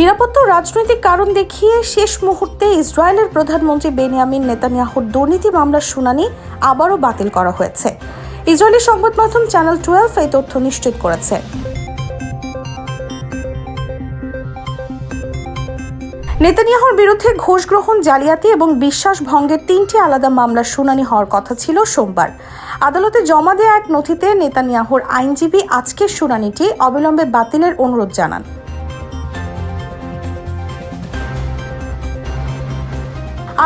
নিরাপত্তা ও রাজনৈতিক কারণ দেখিয়ে শেষ মুহূর্তে ইসরায়েলের প্রধানমন্ত্রী বেনিয়ামিন নেতানিয়াহুর দুর্নীতি মামলার শুনানি আবারও বাতিল করা হয়েছে। ইসরায়েলি সংবাদ মাধ্যম চ্যানেল 12 এই তথ্য নিশ্চিত করেছে। নেতানিয়াহুর বিরুদ্ধে ঘুষ গ্রহণ, জালিয়াতি এবং বিশ্বাস ভঙ্গের 3টি আলাদা মামলার শুনানি হওয়ার কথা ছিল সোমবার। আদালতে জমা দেওয়া এক নথিতে নেতানিয়াহুর আইনজীবী আজকের শুনানিটি অবিলম্বে বাতিলের অনুরোধ জানান।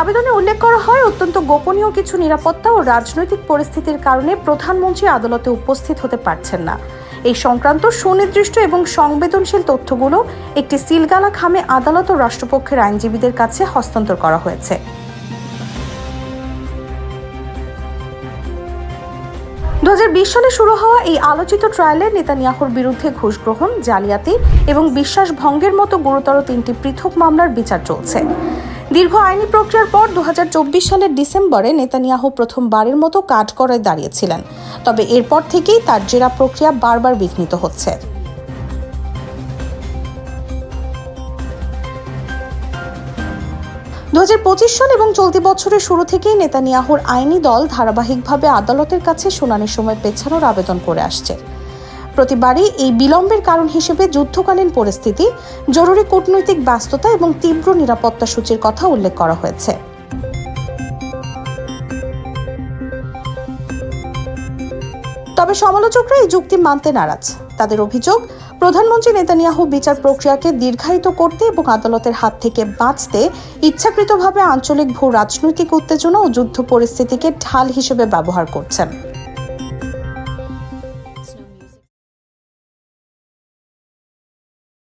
আবেদনে উল্লেখ করা হয়, অত্যন্ত গোপনীয় কিছু নিরাপত্তা ও রাজনৈতিক পরিস্থিতির কারণে প্রধানমন্ত্রী আদালতে উপস্থিত হতে পারছেন না। এই সংক্রান্ত সুনির্দিষ্ট এবং সংবেদনশীল তথ্যগুলো একটি সিলগালা খামে আদালত ও রাষ্ট্রপক্ষের আইনজীবীদের কাছে হস্তান্তর করা হয়েছে। সালে শুরু হওয়া এই আলোচিত ট্রায়ালে নেতানিয়াহুর বিরুদ্ধে ঘুষ গ্রহণ, জালিয়াতি এবং বিশ্বাস ভঙ্গের মতো গুরুতর 3টি পৃথক মামলার বিচার চলছে। দীর্ঘ আইনি প্রক্রিয়ার পর 2024 সালের ডিসেম্বরে নেতানিয়াহু প্রথমবারের মতো কাঠগড়ায় দাঁড়িয়েছিলেন। তবে এরপর থেকেই তার জেরা প্রক্রিয়া বারবার বিঘ্নিত হচ্ছে। 2025 সাল এবং চলতি বছরের শুরু থেকেই নেতানিয়াহুর আইনি দল ধারাবাহিকভাবে আদালতের কাছে শুনানির সময় পেছানোর আবেদন করে আসছে। প্রতিবারই এই বিলম্বের কারণ হিসেবে যুদ্ধকালীন পরিস্থিতি, জরুরি কূটনৈতিক ব্যস্ততা এবং তীব্র নিরাপত্তা সূচির কথা উল্লেখ করা হয়েছে। তবে সমালোচকরা এই যুক্তি মানতে নারাজ। তাদের অভিযোগ, প্রধানমন্ত্রী নেতানিয়াহু বিচার প্রক্রিয়াকে দীর্ঘায়িত করতে এবং আদালতের হাত থেকে বাঁচতে ইচ্ছাকৃতভাবে আঞ্চলিক ভূ রাজনৈতিক উত্তেজনা ও যুদ্ধ পরিস্থিতিকে ঢাল হিসেবে ব্যবহার করছেন।